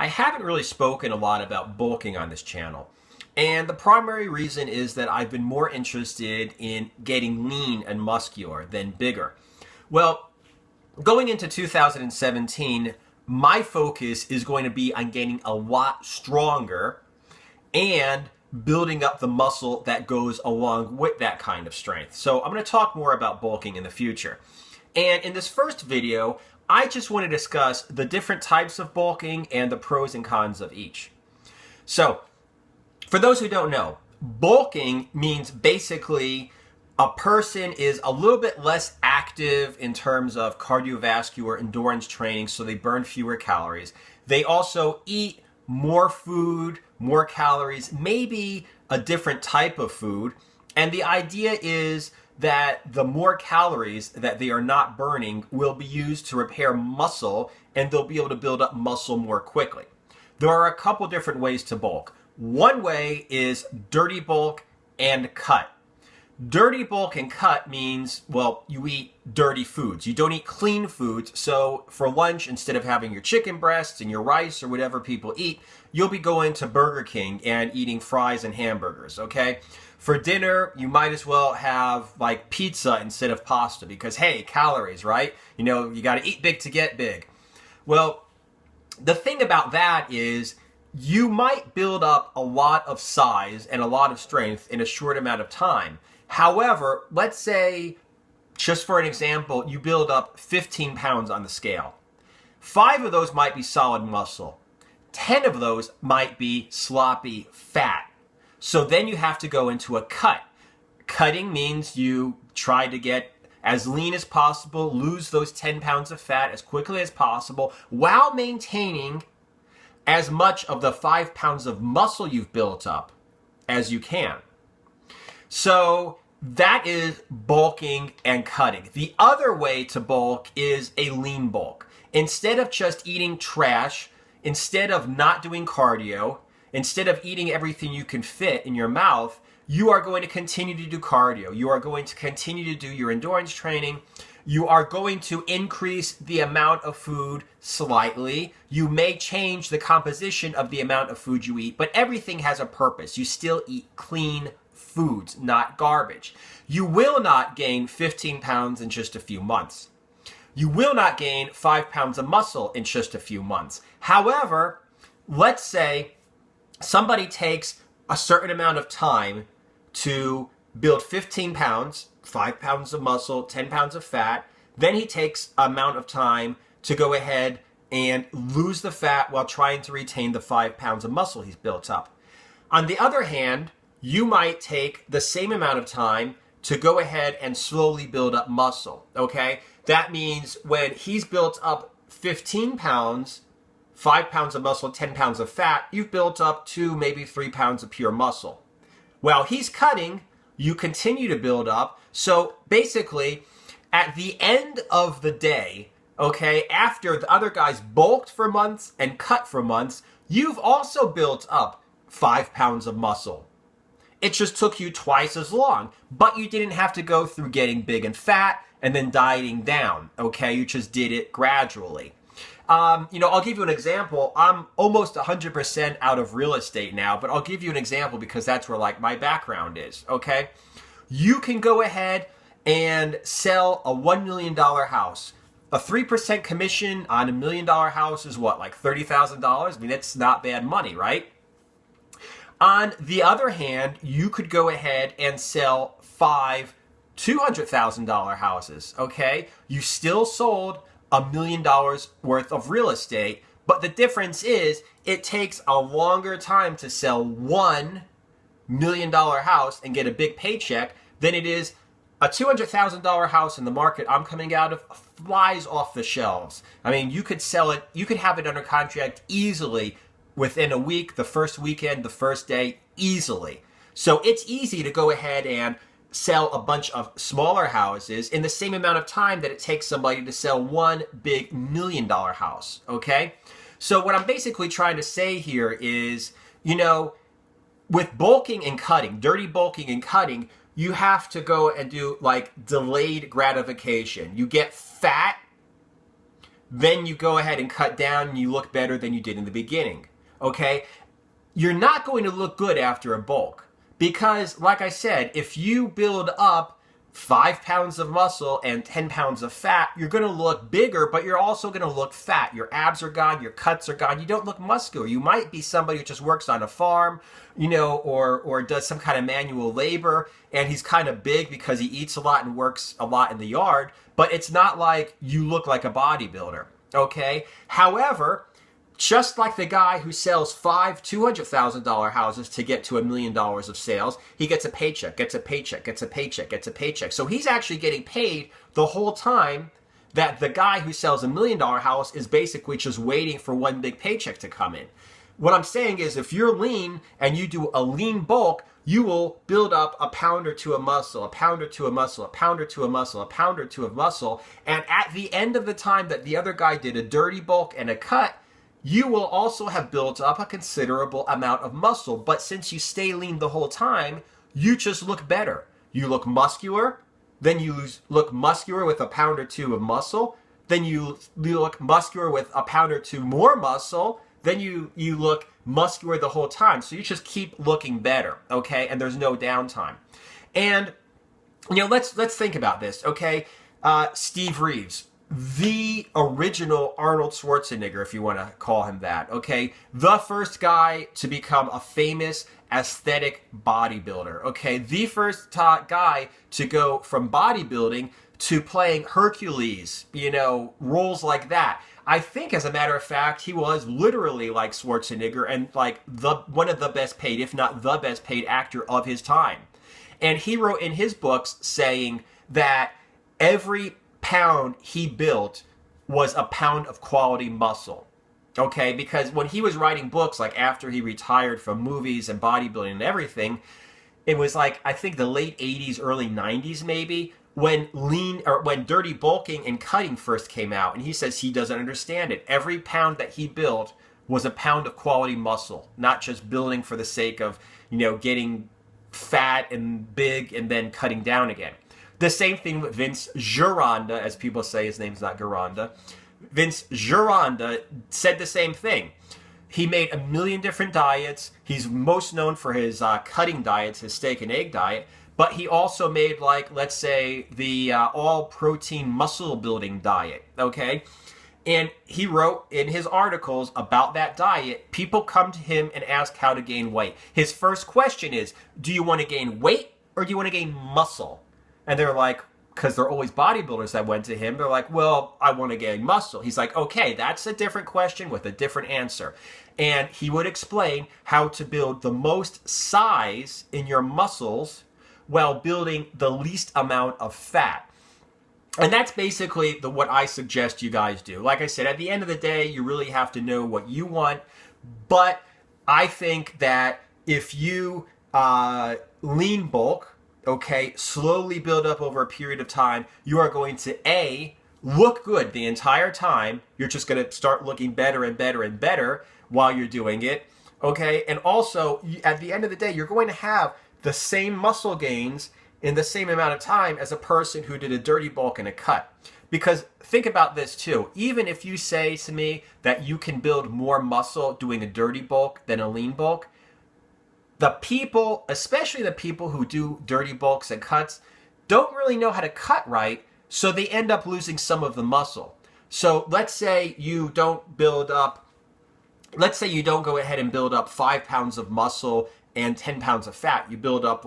I haven't really spoken a lot about bulking on this channel. And the primary reason is that I've been more interested in getting lean and muscular than bigger. Well, going into 2017, my focus is going to be on getting a lot stronger and building up the muscle that goes along with that kind of strength. So I'm going to talk more about bulking in the future. And in this first video, I just want to discuss the different types of bulking and the pros and cons of each. So, for those who don't know, bulking means basically a person is a little bit less active in terms of cardiovascular endurance training, so they burn fewer calories. They also eat more food, more calories, maybe a different type of food. And the idea is that the more calories that they are not burning will be used to repair muscle, and they'll be able to build up muscle more quickly. There are a couple different ways to bulk. One way is dirty bulk and cut. Dirty bulk and cut means, well, you eat dirty foods. You don't eat clean foods. So for lunch, instead of having your chicken breasts and your rice or whatever people eat, you'll be going to Burger King and eating fries and hamburgers, okay? For dinner, you might as well have like pizza instead of pasta because, hey, calories, right? You know, you got to eat big to get big. Well, the thing about that is you might build up a lot of size and a lot of strength in a short amount of time. However, let's say, just for an example, you build up 15 pounds on the scale. 5 of those might be solid muscle. 10 of those might be sloppy fat. So then you have to go into a cut. Cutting means you try to get as lean as possible, lose those 10 pounds of fat as quickly as possible, while maintaining as much of the 5 pounds of muscle you've built up as you can. So that is bulking and cutting. The other way to bulk is a lean bulk. Instead of just eating trash, instead of not doing cardio, instead of eating everything you can fit in your mouth, you are going to continue to do cardio. You are going to continue to do your endurance training. You are going to increase the amount of food slightly. You may change the composition of the amount of food you eat, but everything has a purpose. You still eat clean foods, not garbage. You will not gain 15 pounds in just a few months. You will not gain 5 pounds of muscle in just a few months. However, let's say somebody takes a certain amount of time to build 15 pounds, 5 pounds of muscle, 10 pounds of fat. Then he takes an amount of time to go ahead and lose the fat while trying to retain the 5 pounds of muscle he's built up. On the other hand, you might take the same amount of time to go ahead and slowly build up muscle, okay? That means when he's built up 15 pounds, 5 pounds of muscle, 10 pounds of fat, you've built up 2, maybe 3 pounds of pure muscle. While he's cutting, you continue to build up. So basically, at the end of the day, okay, after the other guys bulked for months and cut for months, you've also built up 5 pounds of muscle. It just took you twice as long, but you didn't have to go through getting big and fat and then dieting down, okay? You just did it gradually. I'll give you an example. I'm almost 100% out of real estate now, but I'll give you an example because that's where like my background is, okay? You can go ahead and sell a $1 million house. A 3% commission on $1 million house is what, like $30,000? I mean, that's not bad money, right? On the other hand, you could go ahead and sell 5 $200,000 houses, okay? You still sold $1 million worth of real estate, but the difference is it takes a longer time to sell $1 million house and get a big paycheck than it is a $200,000 house in the market I'm coming out of flies off the shelves. I mean, you could sell it, you could have it under contract easily within a week, the first weekend, the first day, easily. So it's easy to go ahead and sell a bunch of smaller houses in the same amount of time that it takes somebody to sell one big $1 million house, okay? So what I'm basically trying to say here is, with bulking and cutting, dirty bulking and cutting, you have to go and do like delayed gratification. You get fat, then you go ahead and cut down and you look better than you did in the beginning. Okay? You're not going to look good after a bulk. Because, like I said, if you build up 5 pounds of muscle and 10 pounds of fat, you're going to look bigger, but you're also going to look fat. Your abs are gone, your cuts are gone. You don't look muscular. You might be somebody who just works on a farm, or does some kind of manual labor, and he's kind of big because he eats a lot and works a lot in the yard, but it's not like you look like a bodybuilder, okay? However, just like the guy who sells five $200,000 houses to get to $1 million of sales, he gets a paycheck, gets a paycheck, gets a paycheck, gets a paycheck. So he's actually getting paid the whole time that the guy who sells $1 million house is basically just waiting for one big paycheck to come in. What I'm saying is, if you're lean and you do a lean bulk, you will build up a pound or two of muscle, a pound or two of muscle, a pound or two of muscle, a pound or two of muscle. And at the end of the time that the other guy did a dirty bulk and a cut, you will also have built up a considerable amount of muscle. But since you stay lean the whole time, you just look better. You look muscular, then you look muscular with a pound or two of muscle, then you look muscular with a pound or two more muscle, then you look muscular the whole time. So you just keep looking better, okay? And there's no downtime. And, let's think about this, okay? Steve Reeves, the original Arnold Schwarzenegger, if you want to call him that, okay? The first guy to become a famous aesthetic bodybuilder, okay? The first guy to go from bodybuilding to playing Hercules, roles like that. I think, as a matter of fact, he was literally like Schwarzenegger and like one of the best paid, if not the best paid actor of his time. And he wrote in his books saying that every pound he built was a pound of quality muscle. Okay, because when he was writing books, like after he retired from movies and bodybuilding and everything, it was like, I think the late 80s, early 90s maybe, when dirty bulking and cutting first came out. And he says he doesn't understand it. Every pound that he built was a pound of quality muscle, not just building for the sake of, getting fat and big and then cutting down again. The same thing with Vince Gironda, as people say, his name's not Gironda. Vince Gironda said the same thing. He made 1 million different diets. He's most known for his cutting diets, his steak and egg diet. But he also made, let's say, the all-protein muscle-building diet, okay? And he wrote in his articles about that diet, people come to him and ask how to gain weight. His first question is, do you want to gain weight or do you want to gain muscle? And they're like, because they're always bodybuilders that went to him, they're like, well, I want to gain muscle. He's like, okay, that's a different question with a different answer. And he would explain how to build the most size in your muscles while building the least amount of fat. And that's basically what I suggest you guys do. Like I said, at the end of the day, you really have to know what you want. But I think that if you lean bulk, okay, slowly build up over a period of time, you are going to A, look good the entire time. You're just going to start looking better and better and better while you're doing it, okay? And also, at the end of the day, you're going to have the same muscle gains in the same amount of time as a person who did a dirty bulk and a cut. Because think about this too. Even if you say to me that you can build more muscle doing a dirty bulk than a lean bulk, the people, especially the people who do dirty bulks and cuts, don't really know how to cut right, so they end up losing some of the muscle. So let's say you don't go ahead and build up 5 pounds of muscle and 10 pounds of fat. You build up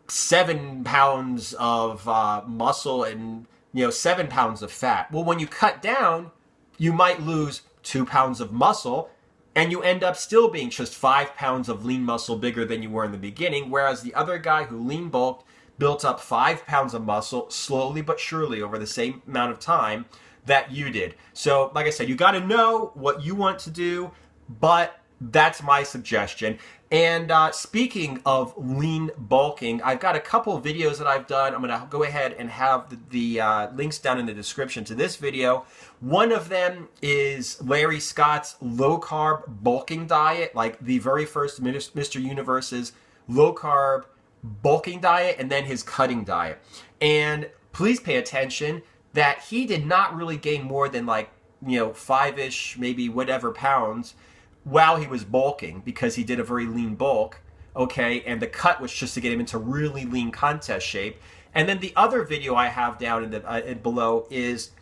7 pounds of muscle and 7 pounds of fat. Well, when you cut down, you might lose 2 pounds of muscle, and you end up still being just 5 pounds of lean muscle bigger than you were in the beginning, whereas the other guy who lean bulked built up 5 pounds of muscle slowly but surely over the same amount of time that you did. So, like I said, you got to know what you want to do, but that's my suggestion. And speaking of lean bulking, I've got a couple of videos that I've done. I'm going to go ahead and have the links down in the description to this video. One of them is Larry Scott's low-carb bulking diet, like the very first Mr. Universe's low-carb bulking diet, and then his cutting diet. And please pay attention. that he did not really gain more than like, 5-ish, maybe whatever pounds while he was bulking, because he did a very lean bulk, okay? And the cut was just to get him into really lean contest shape. And then the other video I have down in the below is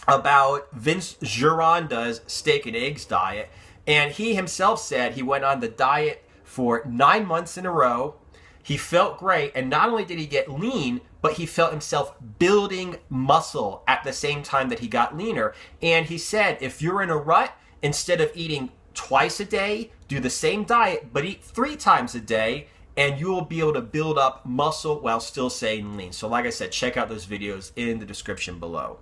about Vince Gironda's steak and eggs diet. And he himself said he went on the diet for 9 months in a row. He felt great, and not only did he get lean, but he felt himself building muscle at the same time that he got leaner. And he said, if you're in a rut, instead of eating twice a day, do the same diet, but eat 3 times a day, and you will be able to build up muscle while still staying lean. So like I said, check out those videos in the description below.